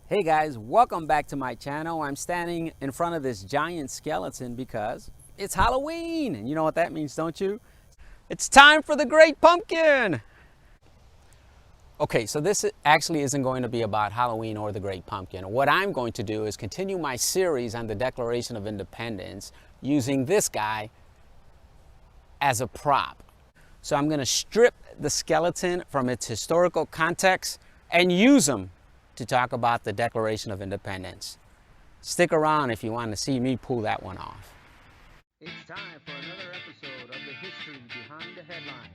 Hey guys, welcome back to my channel. I'm standing in front of this giant skeleton because it's Halloween. And you know what that means, don't you? It's time for the Great Pumpkin. Okay, so this actually isn't going to be about Halloween or the Great Pumpkin. What I'm going to do is continue my series on the Declaration of Independence using this guy as a prop. So I'm going to strip the skeleton from its historical context and use him to talk about the Declaration of Independence. Stick around if you want to see me pull that one off. It's time for another episode of the history behind the headline.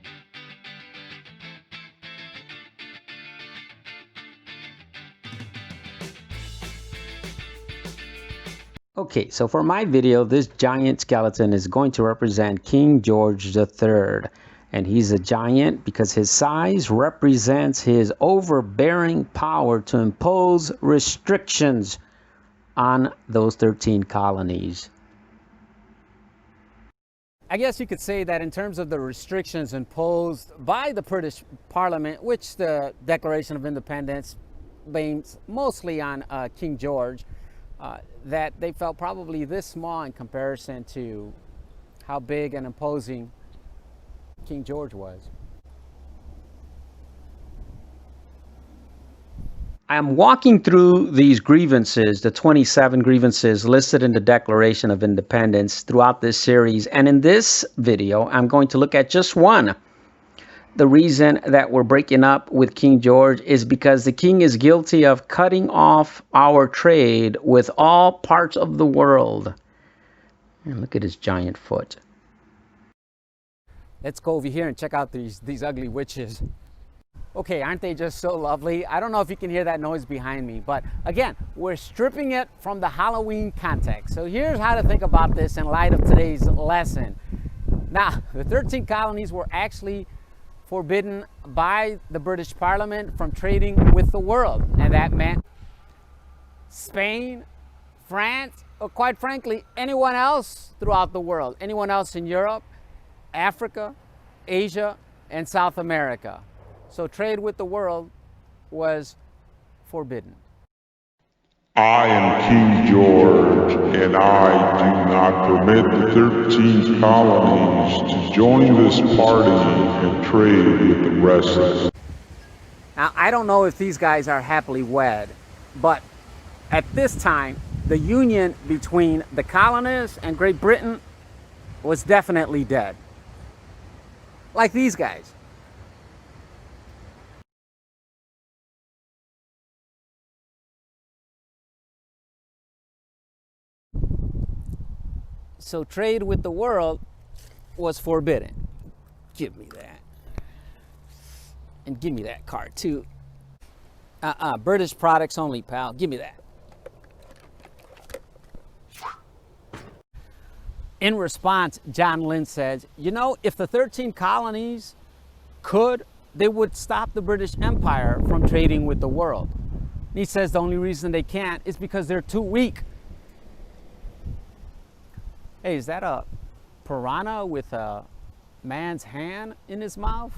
Okay, so for my video, this giant skeleton is going to represent King George III. And he's a giant because his size represents his overbearing power to impose restrictions on those 13 colonies. I guess you could say that in terms of the restrictions imposed by the British Parliament, which the Declaration of Independence blames mostly on King George, that they felt probably this small in comparison to how big and imposing King George was. I'm walking through these grievances, the 27 grievances listed in the Declaration of Independence throughout this series. And in this video, I'm going to look at just one. The reason that we're breaking up with King George is because the king is guilty of cutting off our trade with all parts of the world. And look at his giant foot. Let's go over here and check out these ugly witches. Okay, aren't they just so lovely? I don't know if you can hear that noise behind me, but again, we're stripping it from the Halloween context. So here's how to think about this in light of today's lesson. Now, the 13 colonies were actually forbidden by the British Parliament from trading with the world. And that meant Spain, France, or quite frankly, anyone else throughout the world, anyone else in Europe, Africa, Asia, and South America. So trade with the world was forbidden. I am King George, and I do not permit the 13 colonies to join this party and trade with the rest. Now, I don't know if these guys are happily wed, but at this time, the union between the colonists and Great Britain was definitely dead. Like these guys. So trade with the world was forbidden. Give me that. And give me that card too. British products only, pal. Give me that. In response, John Lind says, you know, if the 13 colonies could, they would stop the British Empire from trading with the world. And he says the only reason they can't is because they're too weak. Hey, is that a piranha with a man's hand in his mouth?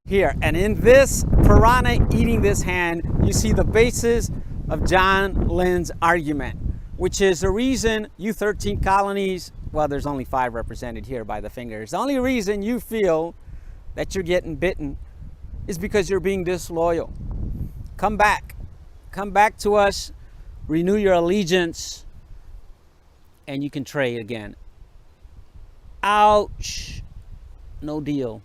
Here, and in this piranha eating this hand, you see the basis of John Lind's argument, which is the reason you 13 colonies, well, there's only 5 represented here by the fingers. The only reason you feel that you're getting bitten is because you're being disloyal. Come back to us, renew your allegiance, and you can trade again. Ouch, no deal.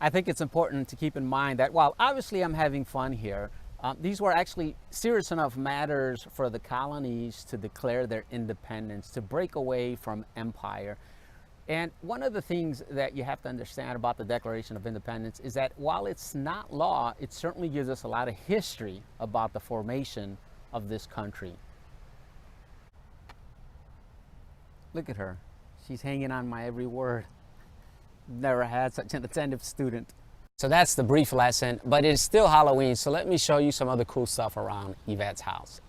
I think it's important to keep in mind that while obviously I'm having fun here, these were actually serious enough matters for the colonies to declare their independence, to break away from empire. And one of the things that you have to understand about the Declaration of Independence is that while it's not law, it certainly gives us a lot of history about the formation of this country. Look at her. She's hanging on my every word. Never had such an attentive student. So that's the brief lesson, but it's still Halloween, so let me show you some other cool stuff around Yvette's house.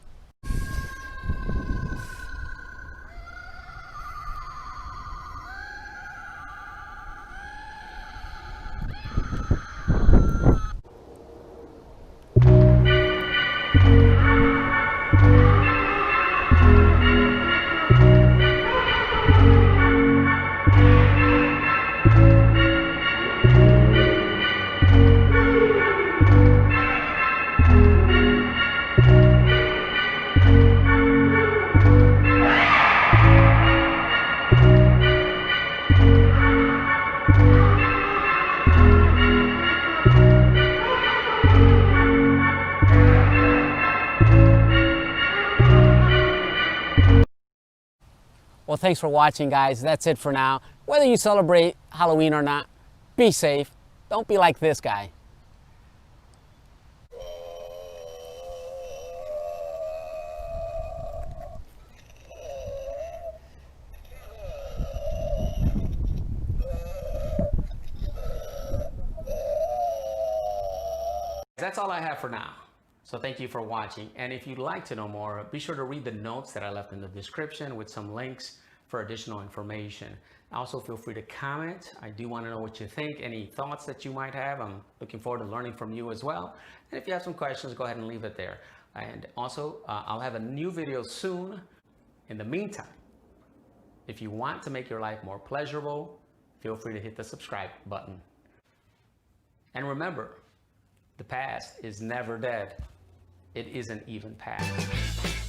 Well, thanks for watching, guys. That's it for now. Whether you celebrate Halloween or not, be safe. Don't be like this guy. That's all I have for now. So thank you for watching. And if you'd like to know more, be sure to read the notes that I left in the description with some links for additional information. Also, feel free to comment. I do want to know what you think, any thoughts that you might have. I'm looking forward to learning from you as well. And if you have some questions, go ahead and leave it there. And also, I'll have a new video soon. In the meantime, if you want to make your life more pleasurable, feel free to hit the subscribe button. And remember, the past is never dead. It isn't even past.